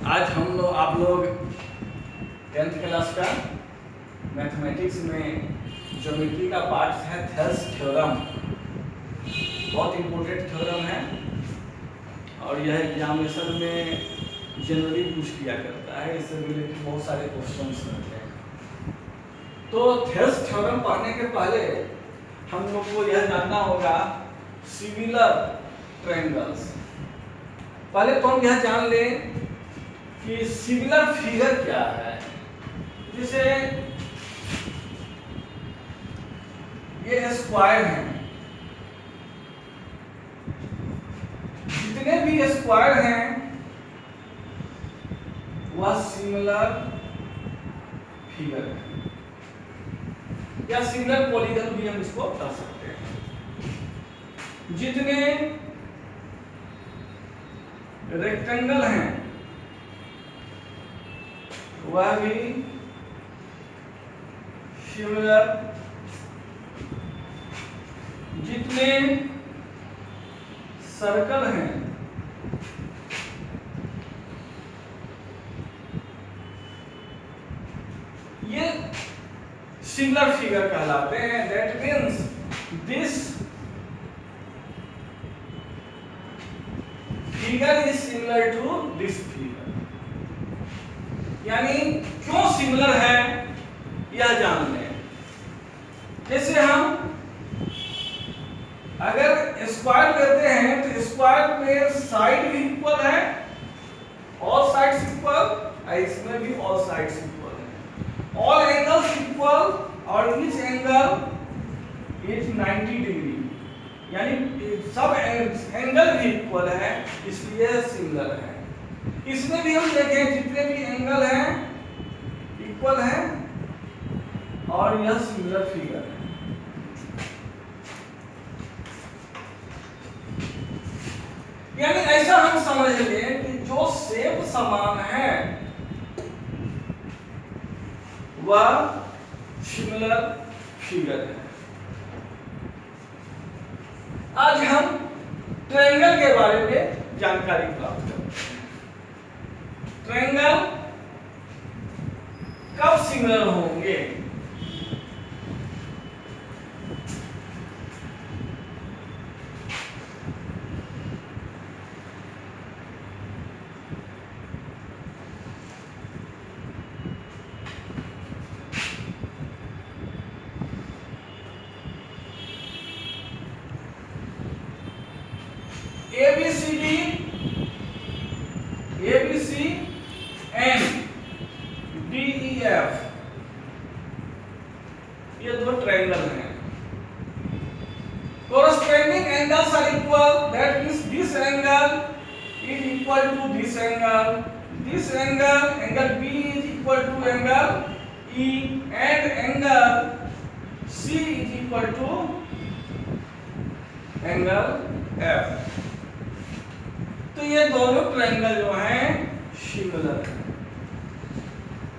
आज आप लोग 10th क्लास का मैथमेटिक्स में ज्योमेट्री का पार्ट है थेल्स थ्योरम। बहुत इम्पोर्टेंट थ्योरम है और यह एग्जामिनेशन में जनरली पूछ लिया करता है। इससे रिलेटेड बहुत सारे क्वेश्चंस रहते हैं। तो थेल्स थ्योरम पढ़ने के पहले हम लोग को यह जानना होगा सिमिलर ट्रायंगल्स। पहले तो हम यह जान लें कि सिमिलर फिगर क्या है। जैसे ये स्क्वायर हैं, जितने भी स्क्वायर हैं वह सिमिलर फिगर है या सिमिलर पॉलीगन भी हम इसको कह सकते हैं। जितने रेक्टेंगल हैं वह भी सिमिलर, जितने सर्कल हैं ये सिमिलर फिगर कहलाते हैं। That means this figure is similar to this figure. यानी क्यों सिमिलर है यह जान लें। जैसे हम अगर स्क्वायर लेते हैं तो स्क्वायर में साइड भी इक्वल है, ऑल साइड्स इक्वल, इसमें भी ऑल साइड्स इक्वल है, ऑल एंगल्स इक्वल और ईच एंगल इज 90 डिग्री, यानी सब एंगल भी इक्वल है, इसलिए सिमिलर है। इसमें भी हम देखें जितने भी एंगल हैं इक्वल हैं और यह सिमिलर फिगर है। यानी ऐसा हम समझ लें कि जो शेप समान है वह सिमिलर फिगर है। आज हम ट्रायंगल के बारे में जानकारी प्राप्त करते हैं। ट्रायंगल कब सिमिलर होंगे? ABC and DEF ये दो ट्रायंगल हैं। Corresponding angles are equal. That means this angle is equal to this angle. This angle, angle B is equal to angle E, and angle C is equal to angle F. तो ये दोनों triangle जो हैं similar हैं।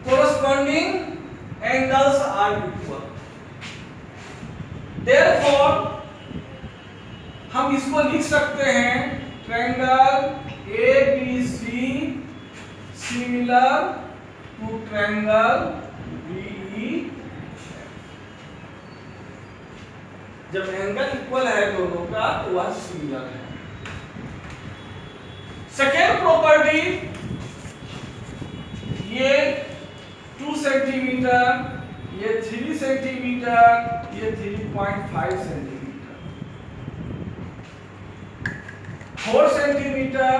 Corresponding angles are equal. Therefore हम इसको लिख सकते हैं triangle ABC similar to triangle DEF। जब एंगल इक्वल है दोनों का तो वह सिमिलर है। सेकेंड प्रॉपर्टी, ये 2 सेंटीमीटर, ये 3 सेंटीमीटर, ये 3.5 centimetre, 4 centimetre,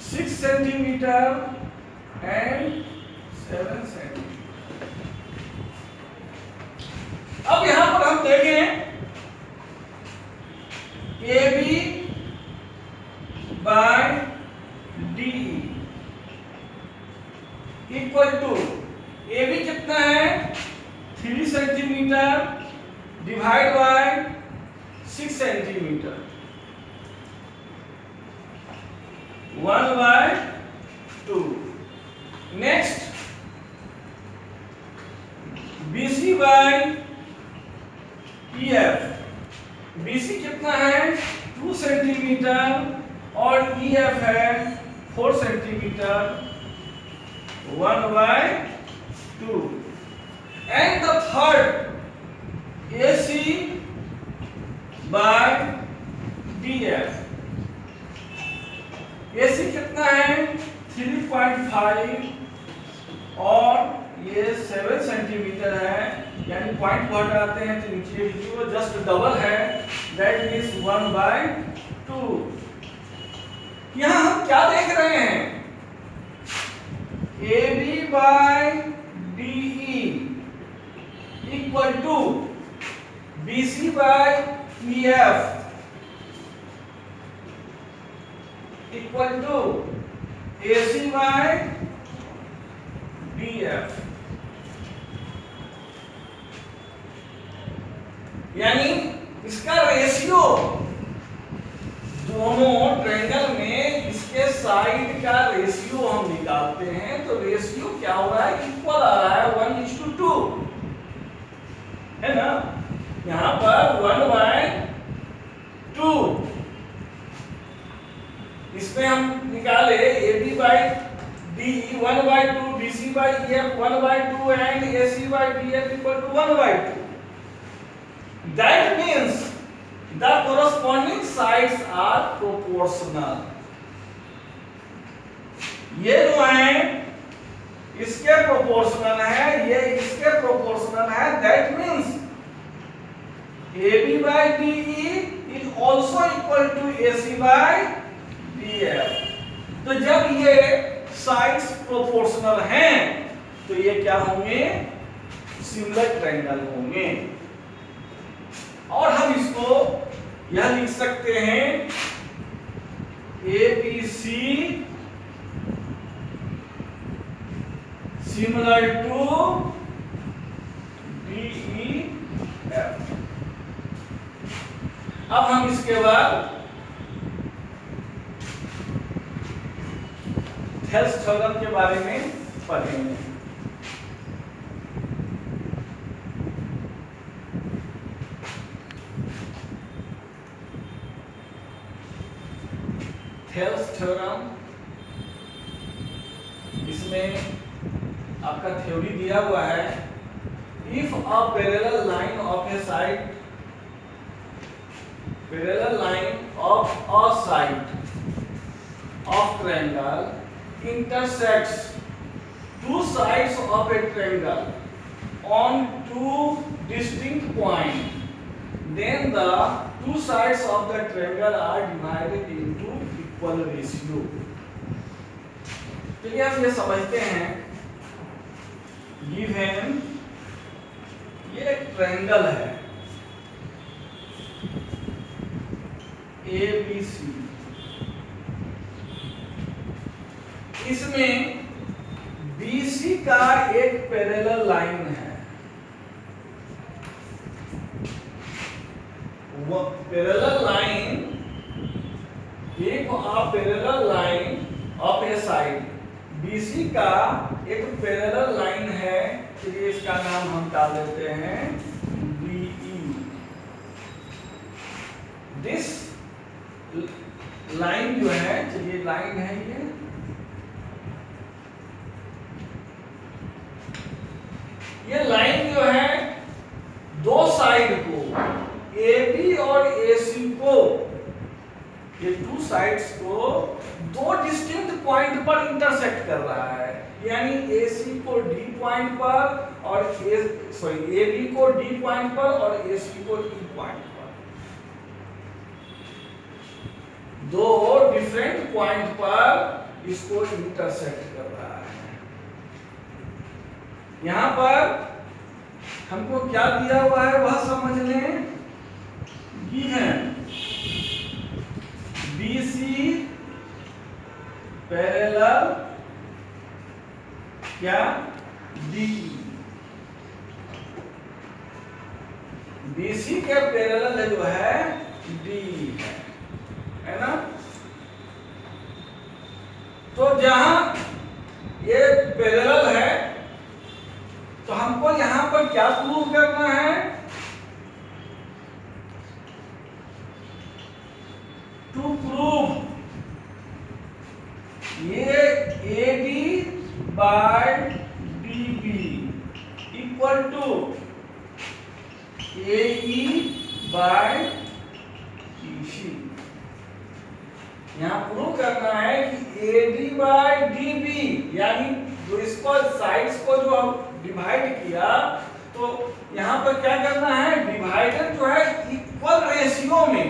6 centimetre and 7 centimetre. अब यहां पर हम देखें AB by DE equal to AB कितना है 3 centimetre divide by 6 centimetre 1/2। Next BC by EF, BC कितना है 2 सेंटीमीटर और EF है 4 centimetre 1/2 and the third AC by DF. AC कितना है 3.5 और ये 7 सेंटीमीटर है, यानी पॉइंट को हटाते हैं तो नीचे वो जस्ट डबल है, दैट मीन्स 1/2। यहां हम क्या देख रहे हैं, AB by DE equal to BC by EF equal to AC by DF। यानी इसका रेशियो दोनों ट्रायंगल में इसके साइड का रेशियो हम निकालते हैं तो रेशियो क्या हो रहा है, इक्वल आ रहा है 1:2 है ना। यहां पर 1/2 इसमें हम निकाले AB by DE 1/2, BC by EF 1/2 and AC by DF equal to 1/2। That means the corresponding sides are proportional। ये जो है इसके प्रोपोर्शनल है, ये इसके प्रोपोर्शनल है, that means AB by DE is also equal to AC by DF। तो जब ये साइड्स प्रोपोर्शनल हैं तो ये क्या होंगे, सिमिलर ट्रायंगल होंगे। और हम इसको यह लिख सकते हैं ABC सिमिलर टू DEF। अब हम इसके बाद थेल्स थ्योरम के बारे में पढ़ेंगे। थेल्स थ्योरम, इसमें आपका थ्योरी दिया हुआ है, if a parallel line of A side parallel line of a side of triangle intersects two sides of a triangle on two distinct points, then the two sides of the triangle are divided into equal ratio। चलिए हम ये समझते हैं, given ये एक triangle है ABC, इसमें BC का एक पैरेलल लाइन है, वो पैरेलल लाइन, एक parallel line of A side BC का एक पैरेलल लाइन है, चलिए इसका नाम हम डाल देते हैं DE। दिस लाइन जो है, चलिए लाइन है ये लाइन जो है दो साइड को AB और AC को, ये टू साइड्स को दो डिस्टिंक्ट पॉइंट पर इंटरसेक्ट कर रहा है, यानी AC को D पॉइंट पर और AB को D पॉइंट पर और AC को E पॉइंट पर, दो डिफरेंट पॉइंट पर इसको इंटरसेक्ट कर रहा है। यहां पर हमको क्या दिया हुआ है वह समझ लें, गिवन BC पैरेलल क्या DE, BC के पैरेलल जो है DE है ना। तो जहां ये पैरेलल है तो हमको यहां पर क्या प्रूव करना है, टू प्रूव ये AD by DB equal to AE by EC। यहाँ प्रूव करना है कि AD बाय DB यानी जो इसको साइड्स को जो हम डिवाइड किया, तो यहाँ पर क्या करना है, डिवाइडर जो है इक्वल रेशियो में,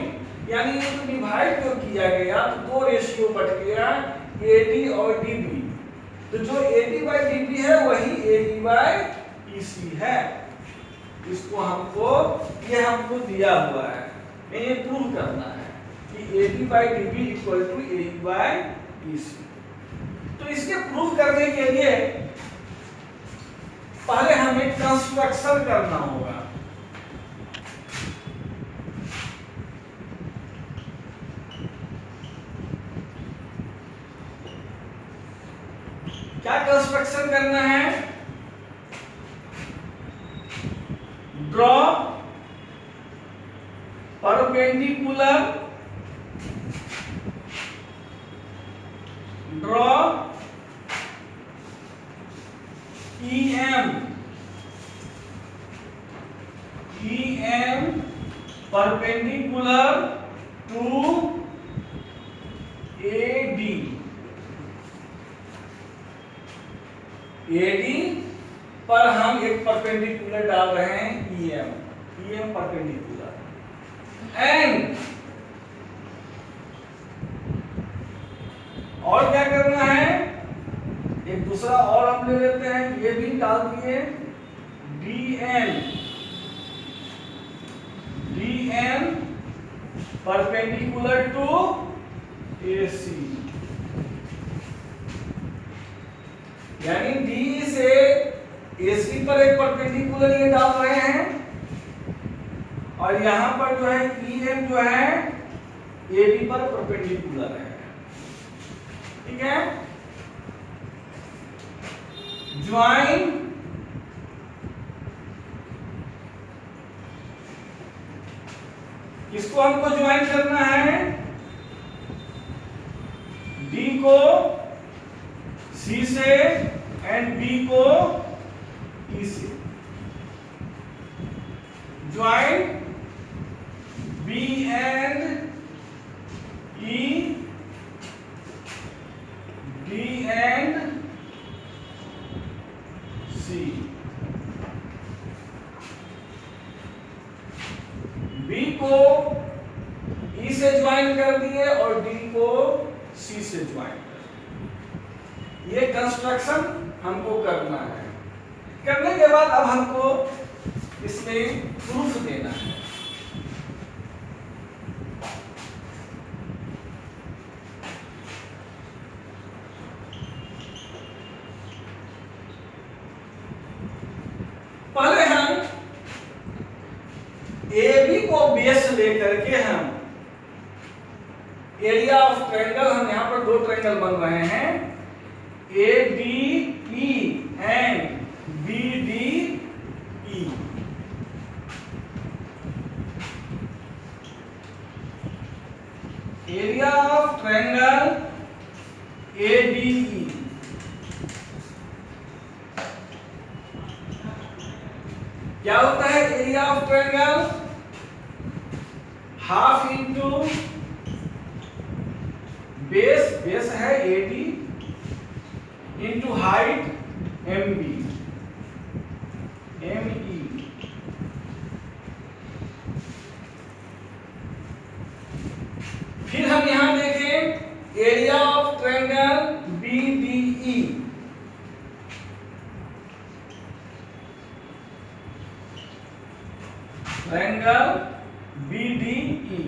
यानी ये जो डिवाइड जो किया गया तो दो रेशियो बट गया AD और DB। तो जो AD बाय DB है वही AE बाय EC है। इसको ये हमको दिया हुआ है, ये प्रूव करना है कि AD by DB equal to AE by EC। तो इसके प्रूव करने के लिए पहले हमें कंस्ट्रक्शन करना होगा। क्या कंस्ट्रक्शन करना है, draw perpendicular, draw EM perpendicular to AD पर हम एक परपेंडिकुलर डाल रहे हैं EM परपेंडिकुलर, एंड और क्या करना है, एक दूसरा और हम ले लेते हैं, ये भी डाल दिए DN परपेंडिकुलर टू AC, यानी D से AC पर एक परपेंडिकुलर ये डाल रहे हैं, और यहां पर जो है EM जो है AD पर परपेंडिकुलर है। ठीक है, ज्वाइन किसको हमको ज्वाइन करना है, D को C से एंड B को E से। Join B and E, D and C। B को E से ज्वाइन कर दिए और D को C से ज्वाइन कर दिए। ये कंस्ट्रक्शन हमको करना है। करने के बाद अब हमको इसमें प्रूफ देना है। पहले हम AB को बेस लेकर के हम एरिया ऑफ ट्रायंगल, हम यहां पर दो ट्रायंगल बन रहे हैं ADE and BDE। Area of triangle ADE क्या होता है, area of triangle half into base है AD इंटू हाइट ME। फिर हम यहां देखें area of triangle BDE, triangle BDE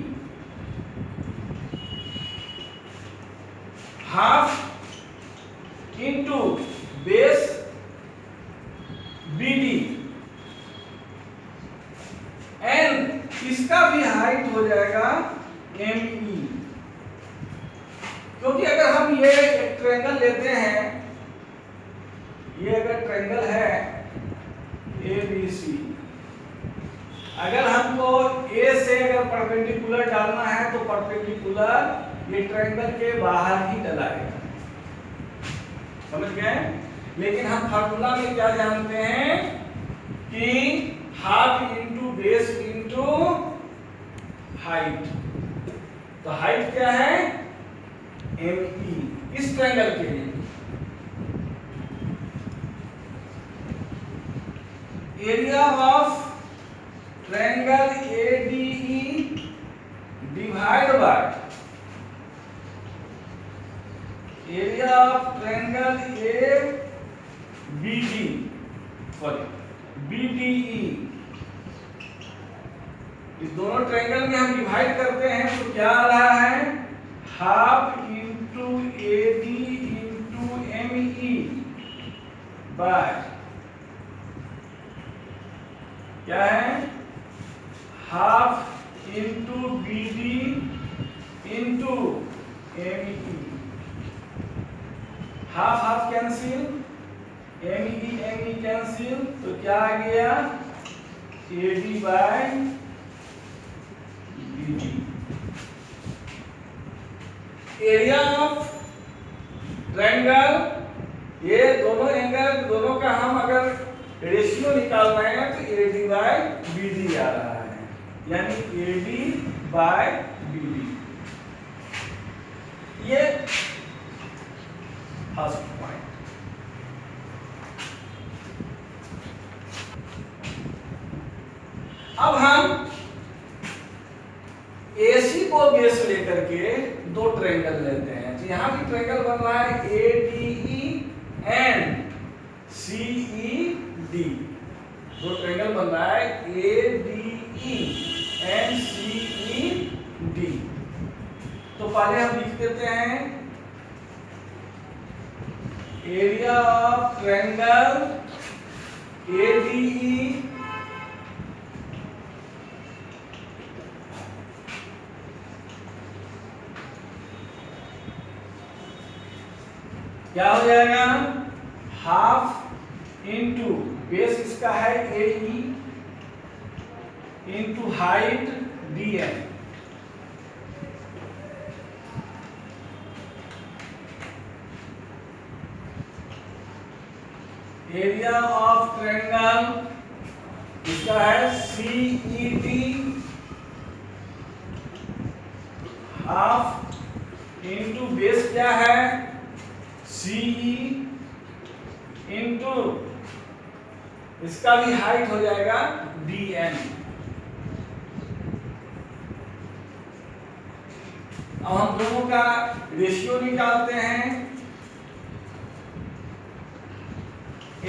half into base BD and इसका भी हाइट हो जाएगा ME। क्योंकि अगर हम ये एक ट्रायंगल लेते हैं, ये अगर ट्रायंगल है ABC, अगर हमको A से अगर परपेंडिकुलर डालना है तो परपेंडिकुलर ये ट्रायंगल के बाहर ही डलाएगा। समझ गए? लेकिन हम फार्मूला में क्या जानते हैं कि half into base into height. तो हाइट क्या है? ME इस ट्रायंगल के लिए। Area of triangle ADE divide by area of triangle ABD sorry BDE। इस दोनों ट्रायंगल में हम डिवाइड करते हैं तो क्या आ रहा है? Half into AD into ME by क्या है? Half into BD into ME। Half half cancel, ME cancel, तो क्या आ गया? AD by BD। Area of triangle, ये दोनों एंगल दोनों का हम अगर रेशियो निकाल रहे हैं तो AD बाय BD आ रहा है, यानी AD बाय BD। ये फर्स्ट पॉइंट। अब हम AC को बेस लेकर के दो ट्रायंगल लेते हैं। तो यहां भी ट्रायंगल बन रहा है ADE एंड CED। दो ट्रायंगल बन रहा है ADE एंड CED। तो पहले हम लिख देते हैं एरिया ऑफ ट्रायंगल ADE क्या हो जाएगा? हाफ इंटू बेस इसका है AE into height DN। Area of triangle इसका है CED हाफ इंटू बेस क्या है? CE इंटू इसका भी हाइट हो जाएगा DN। अब हम दोनों का रेशियो निकालते हैं।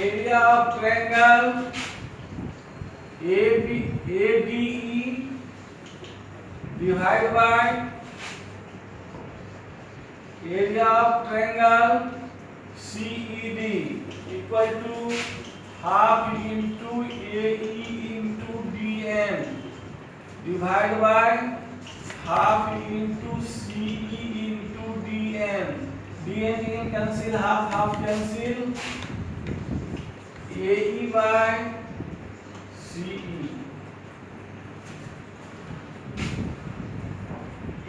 Area of triangle ADE divide by area of triangle CED equal to half into AE into DN divide by half into CE into DN। DN cancel, half half cancel, AE by CE।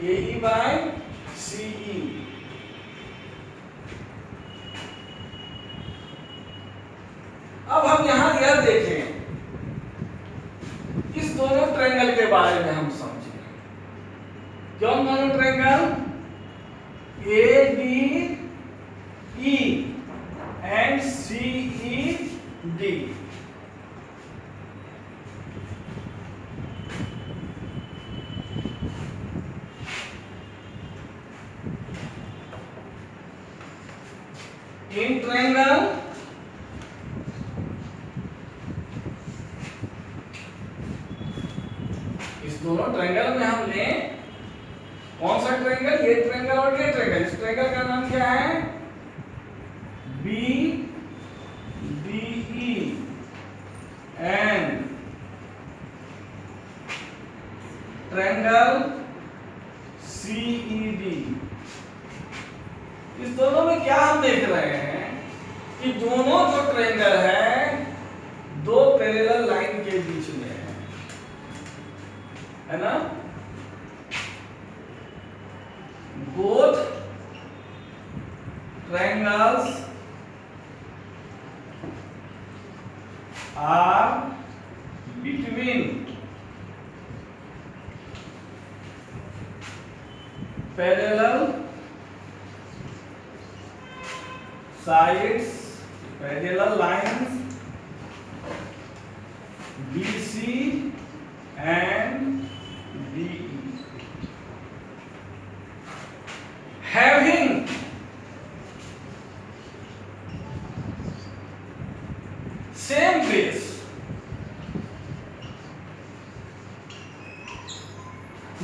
AE by CE। अब हम यहां यह देखें, इस दोनों triangle के बारे में हम समझें। कौन दोनों triangle? ADE and CED। In triangle इस दोनों ट्रायंगल में हम लें कौन सा ट्रायंगल? ये ट्रायंगल और ये ट्रायंगल। इस ट्रायंगल का नाम क्या है? BDE and triangle CED। इस दोनों में क्या हम देख रहे हैं कि दोनों जो ट्रायंगल है दो पैरेलल लाइन के बीच में है ना? both triangles are between parallel sides, parallel lines BC and DE having same base,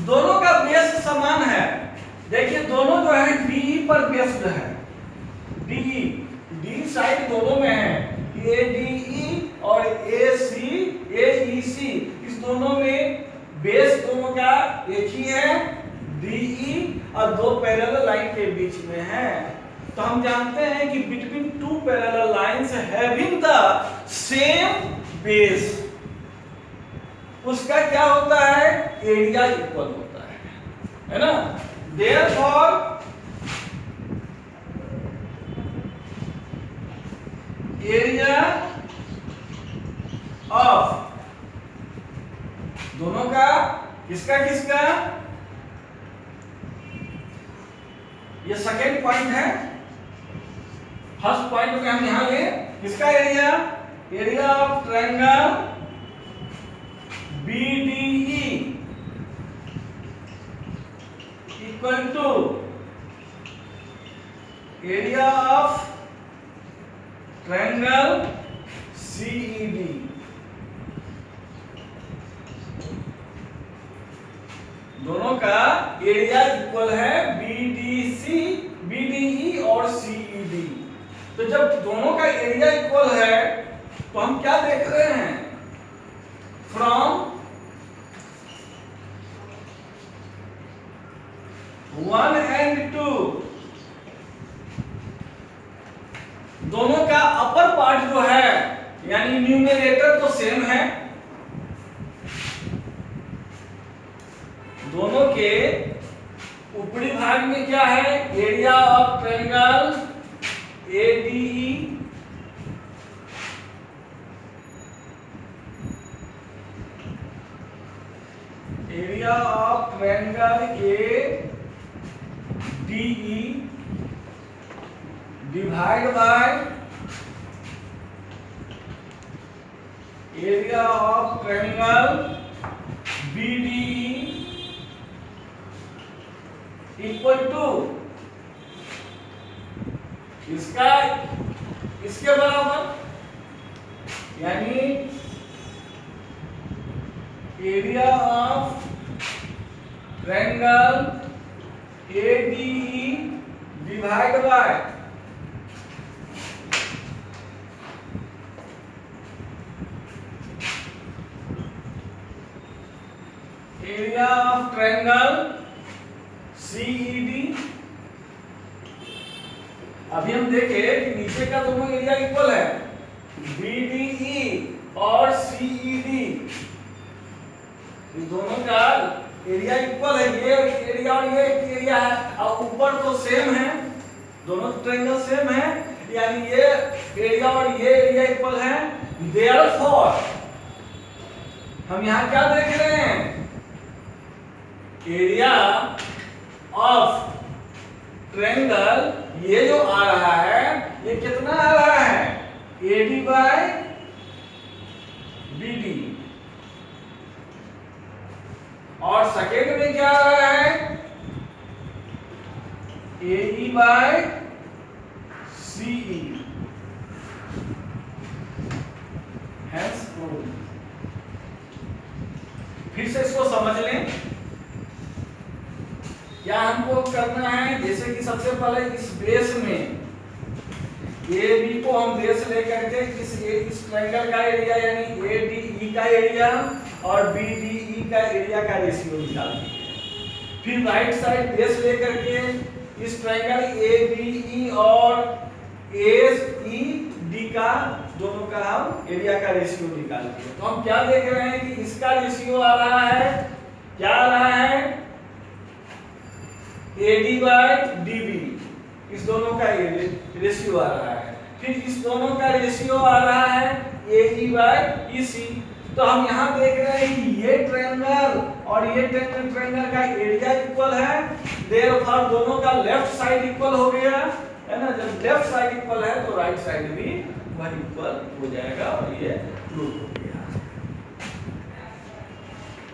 दोनों का बेस समान है। देखिए दोनों जो है DE पर बेस्ड है। DE डी साइड दोनों में है, ADE और AEC, इस दोनों में बेस दोनों का एक ही है DE, और दो पैरेलल लाइन के बीच में है। तो हम जानते हैं कि between two parallel lines having the same base, उसका क्या होता है, एरिया इक्वल होता है ना। देयरफॉर एरिया ऑफ दोनों का, किसका किसका, ये सेकेंड पॉइंट है। फर्स्ट पॉइंट में हम यहां ले, किसका area, area of triangle BDE equal to area of triangle CED। दोनों का एरिया इक्वल है BDE और CED। तो जब दोनों का एरिया इक्वल है तो हम क्या देख रहे हैं, फ्रॉम 1 and 2 दोनों का अपर पार्ट जो है, यानी न्यूमरेटर तो सेम है, दोनों के ऊपरी भाग में क्या है, area of triangle ADE area of triangle ADE divide by area of triangle BDE equal to इसका इसके बराबर, यानी area of triangle ADE divide by area of triangle CED। अभी हम देखे कि नीचे का दोनों एरिया इक्वल है, BDE और CED, ये दोनों का एरिया इक्वल है, ये एरिया और ये एरिया है, और ऊपर तो सेम है, दोनों ट्रायंगल सेम है, यानी ये एरिया और ये एरिया इक्वल है। देयरफॉर हम यहां क्या देख रहे हैं, एरिया ऑफ ट्रायंगल ये जो आ रहा है, ये कितना आ रहा है, AD बाय BD, और सेकेंड में क्या आ रहा है, AE बाय CE। फिर से इसको समझ लें, क्या हमको करना है, जैसे कि सबसे पहले इस बेस में AB को हम बेस लेकर के इस ट्रायंगल का एरिया यानी ADE का एरिया और BDE का एरिया का रेशियो निकालेंगे। फिर राइट साइड बेस लेकर के इस ट्रायंगल ABE और ACD का दोनों का हम एरिया का रेशियो निकालेंगे। तो हम क्या देख रहे हैं कि इसका रेशियो आ रहा है, क्या आ रहा है, AD बाय DB, इस दोनों का रेशियो आ रहा है। फिर इस दोनों का रेशियो आ रहा है AE बाय EC। तो हम यहाँ देख रहे हैं कि ये ट्रायंगल और ये ट्रायंगल का एरिया इक्वल है, देयरफॉर दोनों का लेफ्ट साइड इक्वल हो गया है ना। जब लेफ्ट साइड इक्वल है तो राइट साइड भी वही इक्वल हो जाएगा और ये प्रूव हो गया।